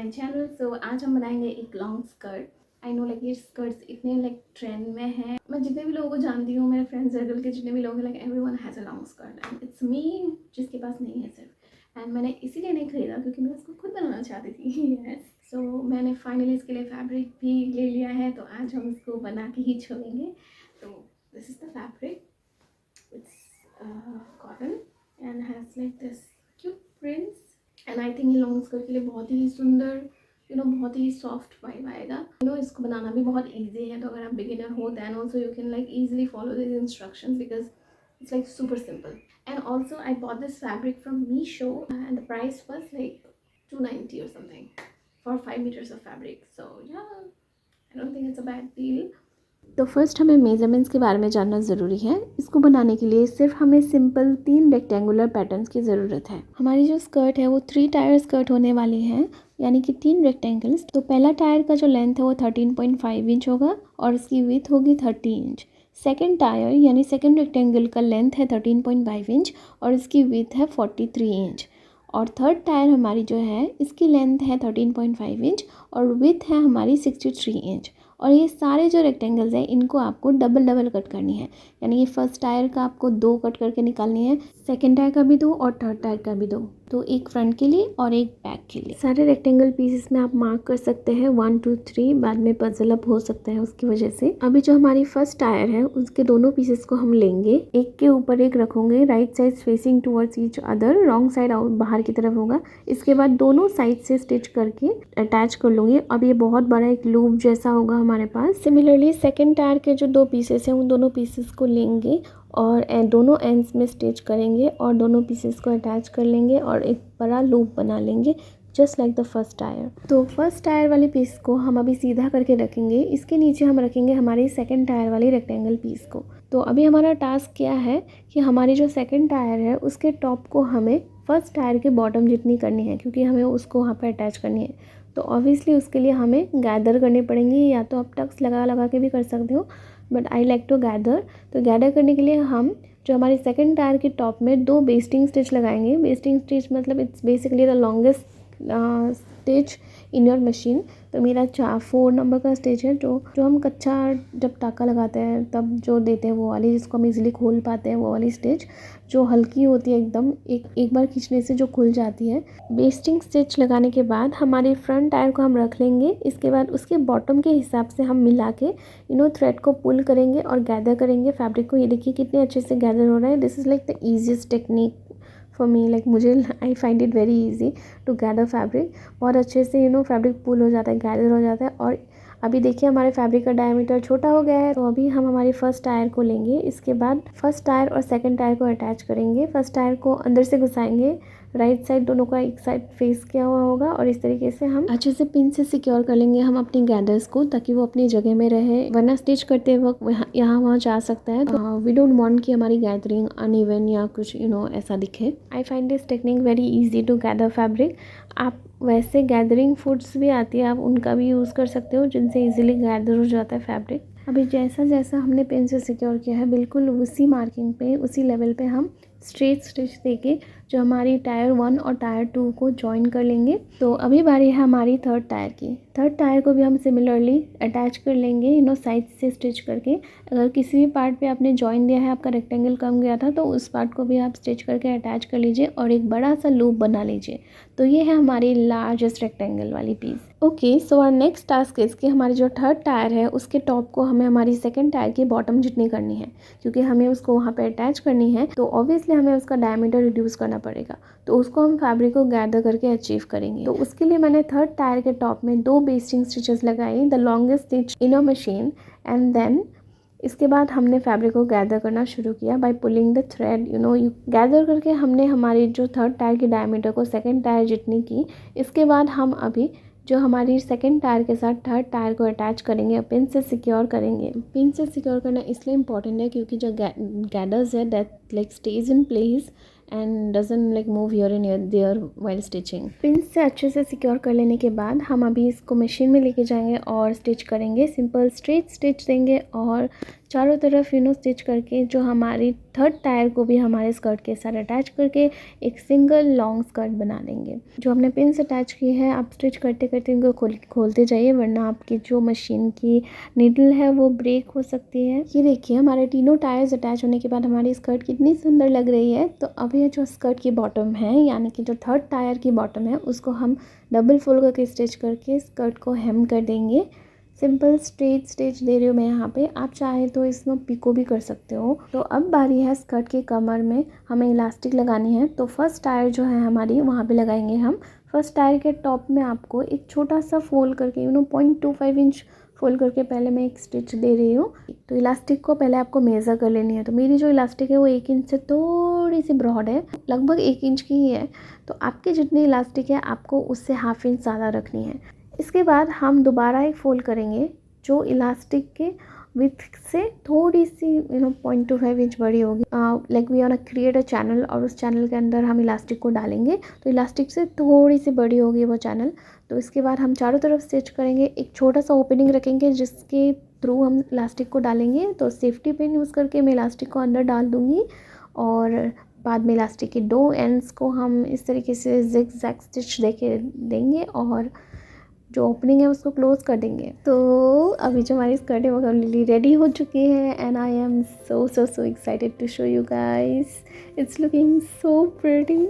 My channel. सो आज हम बनाएंगे एक long skirt. I know like ये स्कर्ट्स इतने लाइक ट्रेंड में हैं। मैं जितने भी लोगों को जानती हूँ, मेरे फ्रेंड सर्कल के जितने भी लोग हैं, like everyone has a long skirt and it's me जिसके पास नहीं है सिर्फ। एंड मैंने इसीलिए नहीं खरीदा क्योंकि मैं इसको खुद बनाना चाहती थी। यस, सो मैंने फाइनली इसके लिए फैब्रिक भी ले लिया है, तो आज हम इसको बना के ही छोड़ेंगे। तो this is the fabric, it's cotton and has like this cute prints. And I think ये लॉन्ग स्कर्ट के लिए बहुत ही सुंदर बहुत ही सॉफ्ट वाइब आएगा। इसको बनाना भी बहुत ईजी है, तो अगर आप बिगिनर हो then also you can like easily follow this instructions because it's like super simple. And also I bought this fabric from Meesho and the price was like 290 or something for 5 meters of fabric. So yeah, I don't think it's a bad deal. तो first हमें measurements के बारे में जानना ज़रूरी है। इसको बनाने के लिए सिर्फ हमें सिंपल 3 रेक्टेंगुलर पैटर्न्स की ज़रूरत है। हमारी जो स्कर्ट है वो 3 टायर स्कर्ट होने वाली है, यानी कि 3 रेक्टेंगल्स। तो पहला टायर का जो लेंथ है वो 13.5 इंच होगा और इसकी विड्थ होगी 30 इंच। सेकेंड टायर यानी सेकेंड रेक्टेंगल का लेंथ है 13.5 इंच और इसकी विड्थ है 43 इंच। और थर्ड टायर हमारी जो है इसकी लेंथ है 13.5 इंच और विड्थ है हमारी 63 इंच। और ये सारे जो रेक्टेंगल्स हैं इनको आपको डबल डबल कट करनी है, यानी ये फर्स्ट टायर का आपको 2 कट करके निकालनी है, सेकंड टायर का भी 2 और थर्ड टायर का भी 2। तो एक फ्रंट के लिए और एक बैक के लिए। सारे रेक्टेंगल पीसेस में आप मार्क कर सकते हैं 1 2 3, बाद में पजल अप हो सकता है उसकी वजह से। अभी जो हमारी फर्स्ट टायर है उसके दोनों पीसेस को हम लेंगे, एक के ऊपर एक रखोगे, right side facing towards each other, wrong side out बाहर की तरफ होगा। इसके बाद दोनों साइड से स्टिच करके अटैच कर लूँगी। अब ये बहुत बड़ा एक लूप जैसा होगा हमारे पास। सिमिलरली सेकेंड टायर के जो 2 पीसेस हैं उन दोनों पीसेस को लेंगे और दोनों एंड्स में स्टिच करेंगे और दोनों पीसेस को अटैच कर लेंगे और एक बड़ा लूप बना लेंगे, just like the first tier. तो फर्स्ट टायर वाले पीस को हम अभी सीधा करके रखेंगे, इसके नीचे हम रखेंगे हमारी सेकंड टायर वाली रेक्टेंगल पीस को। तो अभी हमारा टास्क क्या है कि हमारी जो सेकंड टायर है उसके टॉप को हमें फर्स्ट टायर के बॉटम जितनी करनी है, क्योंकि हमें उसको वहाँ पर अटैच करनी है। तो ऑब्वियसली उसके लिए हमें गैदर करने पड़ेंगे, या तो आप टक्स लगा लगा के भी कर सकते हो, but I like to gather. तो गैदर करने के लिए हम जो हमारी सेकंड टायर के टॉप में 2 बेस्टिंग स्टिच लगाएंगे। बेस्टिंग स्टिच मतलब it's basically the longest stitch in your machine. तो मेरा 4 नंबर का स्टिच है, जो हम कच्चा जब टाका लगाते हैं तब जो देते हैं वो वाली, जिसको हम इजीली खोल पाते हैं वो वाली स्टिच, जो हल्की होती है एकदम, एक बार खींचने से जो खुल जाती है। बेस्टिंग स्टिच लगाने के बाद हमारे फ्रंट टायर को हम रख लेंगे। इसके बाद उसके बॉटम के हिसाब से हम मिला के थ्रेड को पुल करेंगे और गैदर करेंगे फैब्रिक को। ये देखिए कितने अच्छे से गैदर हो रहा है। This is like the easiest technique for me, like मुझे I find it very easy to gather fabric. बहुत अच्छे से फैब्रिक पुल हो जाता है, गैदर हो जाता है। और अभी देखिए हमारे फैब्रिक का डायमीटर छोटा हो गया है। तो अभी हम हमारी फर्स्ट टायर को लेंगे, इसके बाद फर्स्ट टायर और सेकंड टायर को अटैच करेंगे। फर्स्ट टायर को अंदर से घुसाएंगे, राइट साइड दोनों का एक साइड फेस किया हुआ होगा और इस तरीके से हम अच्छे से पिन से सिक्योर कर लेंगे हम अपनी गैदर्स को, ताकि वो अपनी जगह में रहे, वरना स्टिच करते वक्त यहाँ वहाँ जा सकता है। तो वी डोंट वांट कि हमारी गैदरिंग अनइवन या कुछ ऐसा दिखे। I find this technique very easy to gather fabric. आप वैसे गैदरिंग फूड्स भी आती है, आप उनका भी यूज़ कर सकते हो, जिनसे इजीली गैदर हो जाता है फैब्रिक। अभी जैसा जैसा हमने पिन से सिक्योर किया है, बिल्कुल उसी मार्किंग पे, उसी लेवल पे हम स्ट्रेट स्टिच देके जो हमारी टायर 1 और टायर 2 को जॉइन कर लेंगे। तो अभी बारी है हमारी थर्ड टायर की। थर्ड टायर को भी हम सिमिलरली अटैच कर लेंगे साइड से स्टिच करके। अगर किसी भी पार्ट पे आपने जॉइन दिया है, आपका रेक्टेंगल कम गया था, तो उस पार्ट को भी आप स्टिच करके अटैच कर लीजिए और एक बड़ा सा लूप बना लीजिए। तो ये है हमारी लार्जेस्ट रेक्टेंगल वाली पीस। Okay, so our next task is कि हमारी जो थर्ड टायर है उसके टॉप को हमें हमारी सेकंड टायर की बॉटम जितनी करनी है, क्योंकि हमें उसको वहाँ पे अटैच करनी है। तो ऑब्वियसली हमें उसका डायमीटर रिड्यूस करना पड़ेगा। तो उसको हम फैब्रिक को गैदर करके अचीव करेंगे। तो उसके लिए मैंने थर्ड टायर के टॉप में 2 बेस्टिंग स्टिचेस लगाई, the longest stitch in a machine, and then इसके बाद हमने फैब्रिक को गैदर करना शुरू किया by pulling the thread. Gather करके हमने हमारी जो थर्ड टायर की डायमीटर को सेकंड टायर जितनी की। इसके बाद हम अभी जो हमारी सेकंड टायर के साथ थर्ड टायर को अटैच करेंगे, पिन से सिक्योर करेंगे। पिन से सिक्योर करना इसलिए इम्पॉर्टेंट है क्योंकि जो गैदर्स है that like stage in place and doesn't like move here and there while stitching. Pin से अच्छे से सिक्योर कर लेने के बाद हम अभी इसको मशीन में लेके जाएंगे और स्टिच करेंगे। सिंपल स्ट्रेट स्टिच देंगे और चारों तरफ स्टिच करके जो हमारी थर्ड टायर को भी हमारे स्कर्ट के साथ अटैच करके एक सिंगल लॉन्ग स्कर्ट बना देंगे। जो हमने पिन से अटैच की है आप स्टिच करते करते इनको खोलते जाइए, वरना आपकी जो मशीन की नीडल है वो ब्रेक हो सकती है। ये देखिए हमारे तीनों टायर्स अटैच होने के बाद हमारी स्कर्ट कितनी सुंदर लग रही है। तो अब ये जो स्कर्ट की बॉटम है, यानी कि जो थर्ड टायर की बॉटम है, उसको हम डबल फोल्ड करके स्टिच करके स्कर्ट को हेम कर देंगे। सिंपल स्ट्रेट स्टिच दे रही हूँ मैं यहाँ पे, आप चाहे तो इसमें पिको भी कर सकते हो। तो अब बारी है स्कर्ट की कमर में हमें इलास्टिक लगानी है। तो फर्स्ट टायर जो है हमारी वहाँ पे लगाएंगे हम। फर्स्ट टायर के टॉप में आपको एक छोटा सा फोल्ड करके 0.25 इंच फोल्ड करके पहले मैं एक स्टिच दे रही हूँ। तो इलास्टिक को पहले आपको मेज़र कर लेनी है। तो मेरी जो इलास्टिक है वो 1 इंच से थोड़ी सी ब्रॉड है, लगभग 1 इंच की ही है। तो आपकी जितनी इलास्टिक है आपको उससे हाफ इंच ज़्यादा रखनी है। इसके बाद हम दोबारा एक फोल्ड करेंगे जो इलास्टिक के विथ से थोड़ी सी 0.25 इंच बड़ी होगी। Like we want to create a channel और उस चैनल के अंदर हम इलास्टिक को डालेंगे। तो इलास्टिक से थोड़ी सी बड़ी होगी वो चैनल। तो इसके बाद हम चारों तरफ स्टिच करेंगे, एक छोटा सा ओपनिंग रखेंगे जिसके थ्रू हम इलास्टिक को डालेंगे। तो सेफ्टी पिन यूज़ करके मैं इलास्टिक को अंदर डाल दूँगी और बाद में इलास्टिक के 2 एंड्स को हम इस तरीके से जिग जैग स्टिच देंगे और जो ओपनिंग है उसको क्लोज कर देंगे। तो अभी जो हमारी स्कर्ट है वो कम्प्लीटली रेडी हो चुकी है and I am so excited to show you guys. It's looking so pretty.